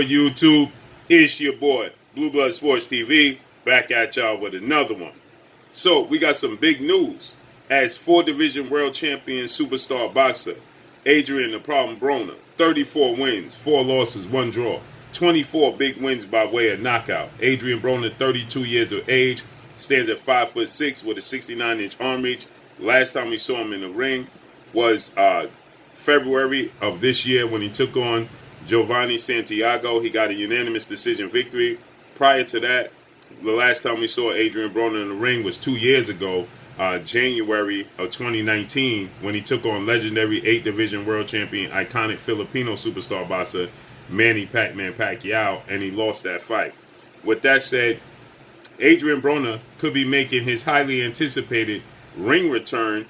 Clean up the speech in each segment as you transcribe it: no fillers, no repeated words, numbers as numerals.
YouTube, it's your boy, Blue Blood Sports TV, back at y'all with another one. So, we got some big news. As 4-division world champion superstar boxer, Adrien "The Problem" Broner, 34 wins, 4 losses, 1 draw, 24 big wins by way of knockout. Adrien Broner, 32 years of age, stands at 5'6" with a 69-inch arm reach. Last time we saw him in the ring was February of this year when he took on Giovanni Santiago. He got a unanimous decision victory. Prior to that, the last time we saw Adrien Broner in the ring was 2 years ago, January of 2019, when he took on legendary 8-division world champion, iconic Filipino superstar boxer Manny "Pac-Man" Pacquiao, and he lost that fight. With that said, Adrien Broner could be making his highly anticipated ring return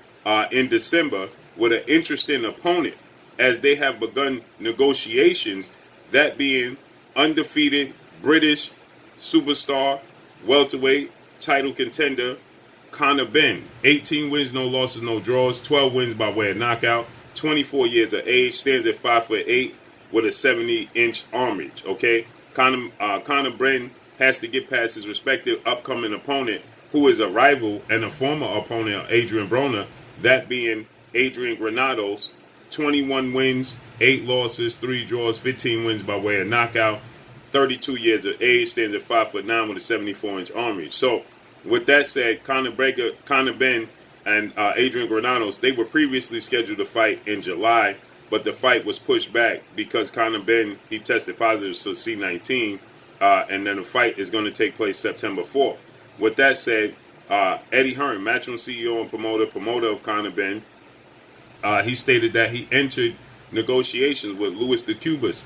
in December with an interesting opponent, as they have begun negotiations, that being undefeated British superstar welterweight title contender Conor Benn. 18 wins, no losses, no draws, 12 wins by way of knockout, 24 years of age, stands at 5'8" with a 70-inch arm reach. Okay, Conor Benn has to get past his respective upcoming opponent, who is a rival and a former opponent of Adrien Broner, that being Adrian Granados. 21 wins, 8 losses, 3 draws, 15 wins by way of knockout, 32 years of age, stands at 5'9" with a 74-inch arm reach. So, with that said, Conor Benn and Adrian Granados, they were previously scheduled to fight in July, but the fight was pushed back because Conor Benn, he tested positive for C19, and then the fight is going to take place September 4th. With that said, Eddie Hearn, MATCHROOM CEO and promoter of Conor Benn, he stated that he entered negotiations with Louis de Cubas,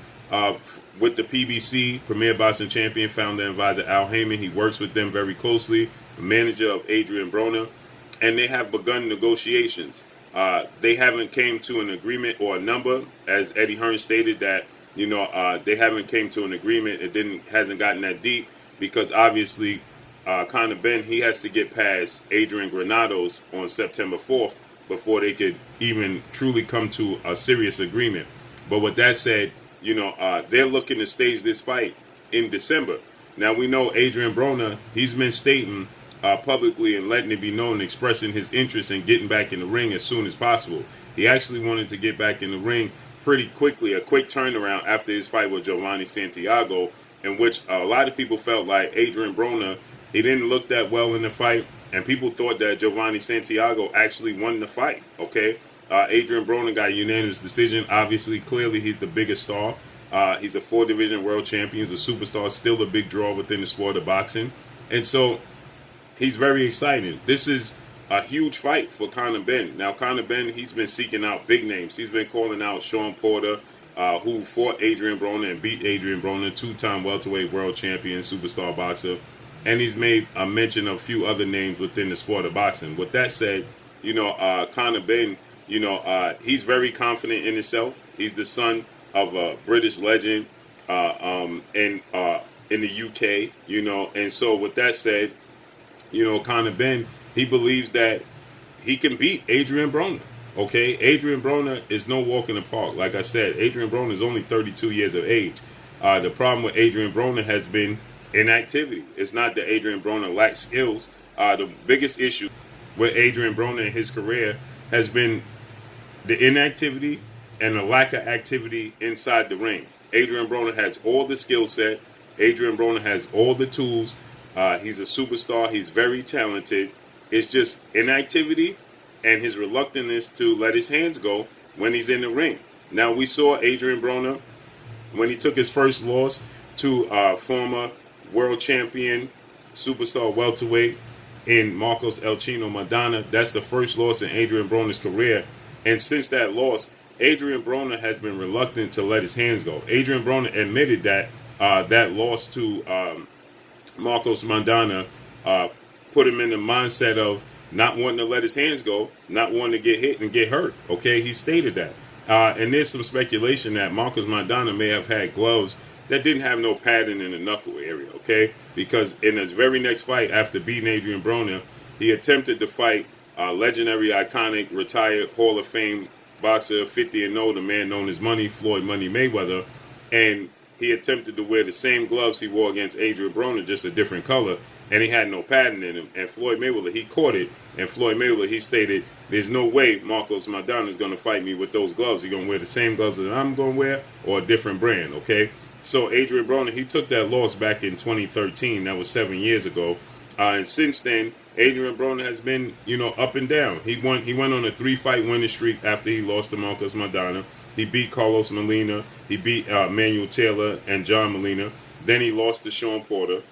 with the PBC, Premier Boxing Champion, founder and advisor Al Heyman. He works with them very closely, the manager of Adrien Broner, and they have begun negotiations. They haven't came to an agreement or a number, as Eddie Hearn stated that, they haven't came to an agreement. It hasn't gotten that deep because obviously Conor Benn, he has to get past Adrian Granados on September 4th before they could even truly come to a serious agreement. But with that said, they're looking to stage this fight in December. Now, we know Adrien Broner, he's been stating publicly and letting it be known, expressing his interest in getting back in the ring as soon as possible. He actually wanted to get back in the ring pretty quickly, a quick turnaround after his fight with Giovanni Santiago, in which a lot of people felt like Adrien Broner, he didn't look that well in the fight, and people thought that Giovanni Santiago actually won the fight, okay? Adrien Broner got a unanimous decision. Obviously, clearly, he's the biggest star. He's a 4-division world champion. He's a superstar, still a big draw within the sport of boxing. And so, he's very exciting. This is a huge fight for Conor Benn. Now, Conor Benn, he's been seeking out big names. He's been calling out Sean Porter, who fought Adrien Broner and beat Adrien Broner, 2-time welterweight world champion, superstar boxer. And he's made a mention of a few other names within the sport of boxing. With that said, Conor Benn, he's very confident in himself. He's the son of a British legend in the UK, and so with that said, Conor Benn, he believes that he can beat Adrien Broner. Okay, Adrien Broner is no walk in the park. Like I said, Adrien Broner is only 32 years of age. The problem with Adrien Broner has been inactivity. It's not that Adrien Broner lacks skills. The biggest issue with Adrien Broner in his career has been the inactivity and the lack of activity inside the ring. Adrien Broner has all the skill set. Adrien Broner has all the tools. He's a superstar. He's very talented. It's just inactivity and his reluctance to let his hands go when he's in the ring. Now, we saw Adrien Broner when he took his first loss to former world champion, superstar welterweight in Marcos El Chino Maidana. That's the first loss in Adrien Broner's career. And since that loss, Adrien Broner has been reluctant to let his hands go. Adrien Broner admitted that that loss to Marcos Maidana put him in the mindset of not wanting to let his hands go, not wanting to get hit and get hurt. Okay, he stated that. And there's some speculation that Marcos Maidana may have had gloves that didn't have no padding in the knuckle area, okay? Because in his very next fight, after beating Adrien Broner, he attempted to fight legendary, iconic, retired Hall of Fame boxer, 50-0, the man known as Money, Floyd Money Mayweather. And he attempted to wear the same gloves he wore against Adrien Broner, just a different color, and he had no padding in him. And Floyd Mayweather, he caught it, and Floyd Mayweather, he stated, there's no way Marcos Maidana is going to fight me with those gloves. He's going to wear the same gloves that I'm going to wear or a different brand, okay? So Adrien Broner, he took that loss back in 2013. That was 7 years ago. And since then, Adrien Broner has been, up and down. He went on a 3-fight winning streak after he lost to Marcos Maidana. He beat Carlos Molina. He beat Manuel Taylor and John Molina. Then he lost to Sean Porter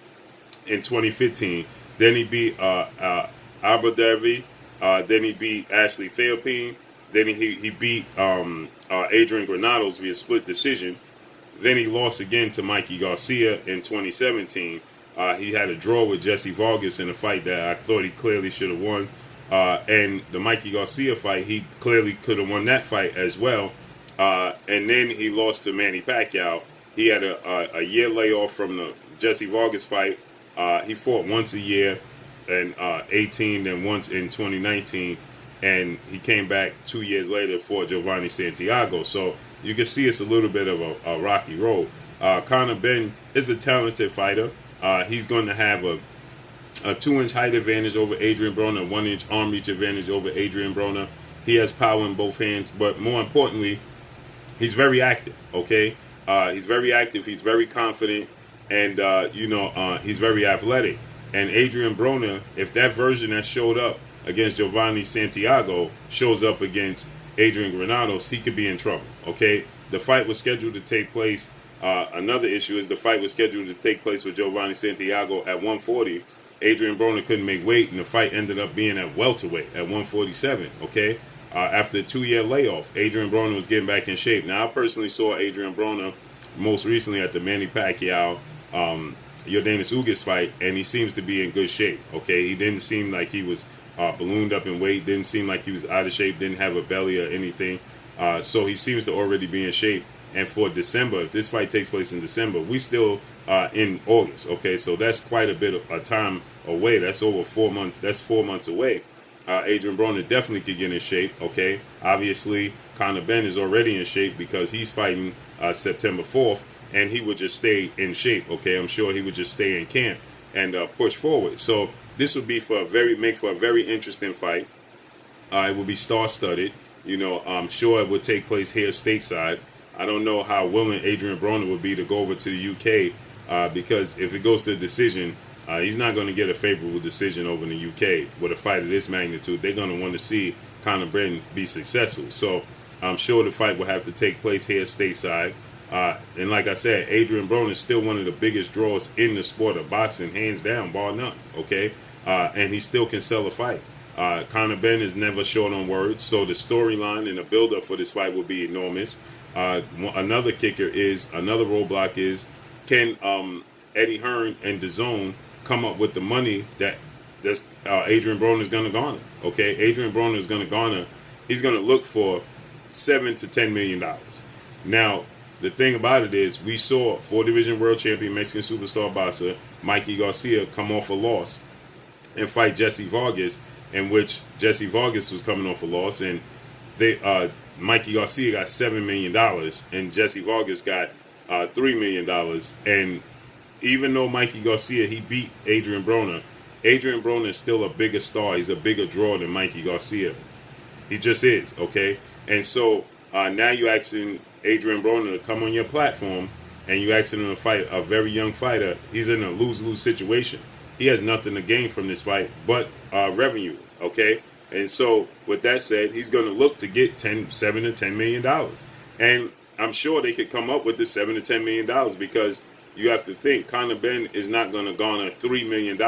in 2015. Then he beat Abu Dhabi. Then he beat Ashley Theopine. Then he beat Adrian Granados via split decision. Then he lost again to Mikey Garcia in 2017. He had a draw with Jesse Vargas in a fight that I thought he clearly should have won. And the Mikey Garcia fight, he clearly could have won that fight as well. And then he lost to Manny Pacquiao. He had a year layoff from the Jesse Vargas fight. He fought once a year in 18 and once in 2019. And he came back 2 years later for Giovanni Santiago. So you can see it's a little bit of a rocky road. Conor Benn is a talented fighter. He's going to have a 2-inch height advantage over Adrien Broner, a 1-inch arm reach advantage over Adrien Broner. He has power in both hands, but more importantly, he's very active, okay? He's very active, he's very confident, and, he's very athletic. And Adrien Broner, if that version that showed up against Giovanni Santiago shows up against Adrian Granados, he could be in trouble, okay? The fight was scheduled to take place. Another issue is the fight was scheduled to take place with Giovanni Santiago at 140. Adrien Broner couldn't make weight, and the fight ended up being at welterweight at 147, okay? After a 2-year layoff, Adrien Broner was getting back in shape. Now, I personally saw Adrien Broner most recently at the Manny Pacquiao Yordenis Ugas fight, and he seems to be in good shape, okay? He didn't seem like he was ballooned up in weight, didn't seem like he was out of shape, didn't have a belly or anything. So he seems to already be in shape. And for December, if this fight takes place in December, we still in August, okay? So that's quite a bit of a time away. That's over 4 months. That's 4 months away. Adrien Broner definitely could get in shape, okay? Obviously, Conor Benn is already in shape because he's fighting September 4th, and he would just stay in shape, okay? I'm sure he would just stay in camp and push forward. So this would be make for a very interesting fight. It will be star-studded. I'm sure it would take place here stateside. I don't know how willing Adrien Broner would be to go over to the UK because if it goes to a decision, he's not going to get a favorable decision over in the UK. With a fight of this magnitude, they're going to want to see Conor Benn be successful. So I'm sure the fight will have to take place here stateside. And like I said, Adrien Broner is still one of the biggest draws in the sport of boxing, hands down, bar none, okay? And he still can sell a fight. Conor Benn is never short on words, so the storyline and the build-up for this fight will be enormous. Another roadblock is, can Eddie Hearn and DAZN come up with the money that's Adrien Broner is going to garner? Okay, Adrien Broner is going to garner. He's going to look for $7 to $10 million. Now, the thing about it is, we saw 4-division world champion Mexican superstar boxer Mikey Garcia come off a loss and fight Jesse Vargas, in which Jesse Vargas was coming off a loss, and Mikey Garcia got $7 million, and Jesse Vargas got $3 million. And even though Mikey Garcia, he beat Adrien Broner is still a bigger star. He's a bigger draw than Mikey Garcia. He just is, okay? And so now you're asking Adrien Broner to come on your platform, and you're asking him to fight a very young fighter. He's in a lose-lose situation. He has nothing to gain from this fight but revenue, okay? And so, with that said, he's going to look to get $7 to $10 million. And I'm sure they could come up with the $7 to $10 million because you have to think Conor Benn is not going to garner $3 million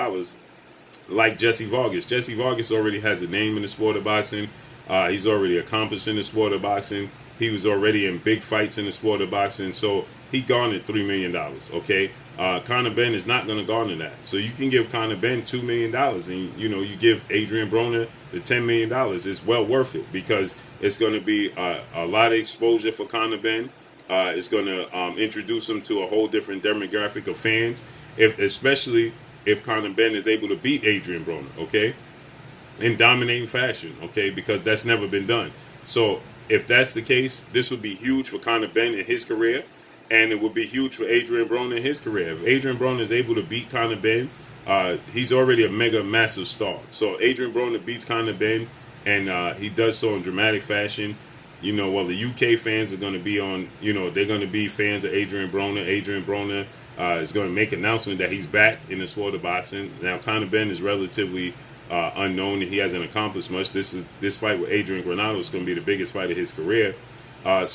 like Jesse Vargas. Jesse Vargas already has a name in the sport of boxing. He's already accomplished in the sport of boxing. He was already in big fights in the sport of boxing. So he garnered $3 million, okay? Conor Benn is not going to garner that. So you can give Conor Benn $2 million and, you give Adrien Broner the $10 million. It's well worth it because it's going to be a lot of exposure for Conor Benn. It's going to introduce him to a whole different demographic of fans, especially if Conor Benn is able to beat Adrien Broner, okay, in dominating fashion, okay, because that's never been done. So if that's the case, this would be huge for Conor Benn in his career. and it would be huge for Adrien Broner in his career. If Adrien Broner is able to beat Conor Benn, he's already a mega massive star. So Adrien Broner beats Conor Benn, and he does so in dramatic fashion. You know, well, the UK fans are going to be on, you know, they're going to be fans of Adrien Broner. Adrien Broner is going to make an announcement that he's back in the sport of boxing. Now, Conor Benn is relatively unknown, and he hasn't accomplished much. This fight with Adrien Granados is going to be the biggest fight of his career. But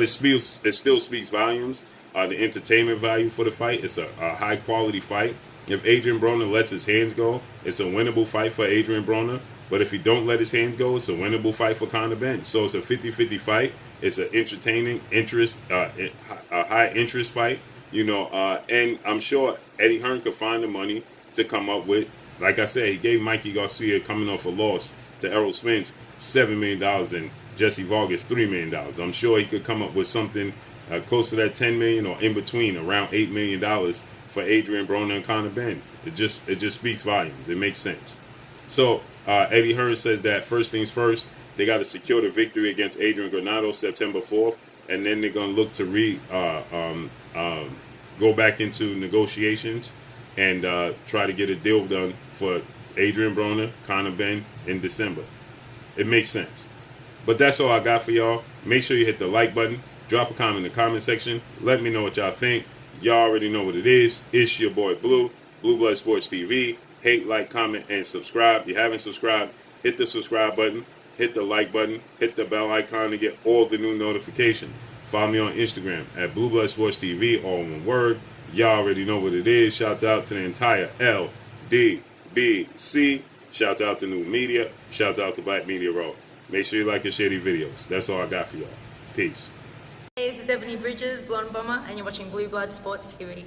it still speaks volumes. The entertainment value for the fight, it's a high quality fight. If Adrien Broner lets his hands go, it's a winnable fight for Adrien Broner. But if he don't let his hands go, it's a winnable fight for Conor Benn. So it's a 50-50 fight. It's an entertaining, a high interest fight. You know, and I'm sure Eddie Hearn could find the money to come up with. Like I said, he gave Mikey Garcia, coming off a loss to Errol Spence, $7 million and Jesse Vargas $3 million. I'm sure he could come up with something close to that $10 million or in between, around $8 million for Adrien Broner and Conor Benn. It just speaks volumes. It makes sense. So Eddie Hearn says that first things first, they got to secure the victory against Adrien Granados September 4th, and then they're going to look to go back into negotiations and try to get a deal done for Adrien Broner, Conor Benn in December. It makes sense. But that's all I got for y'all. Make sure you hit the like button. Drop a comment in the comment section. Let me know what y'all think. Y'all already know what it is. It's your boy Blue, Blue Blood Sports TV. Hate, like, comment, and subscribe. If you haven't subscribed, hit the subscribe button. Hit the like button. Hit the bell icon to get all the new notifications. Follow me on Instagram at Blue Blood Sports TV, all one word. Y'all already know what it is. Shout out to the entire LDBC. Shout out to New Media. Shout out to Black Media Row. Make sure you like and share these videos. That's all I got for y'all. Peace. Hey, this is Ebony Bridges, Blonde Bomber, and you're watching Blue Blood Sports TV.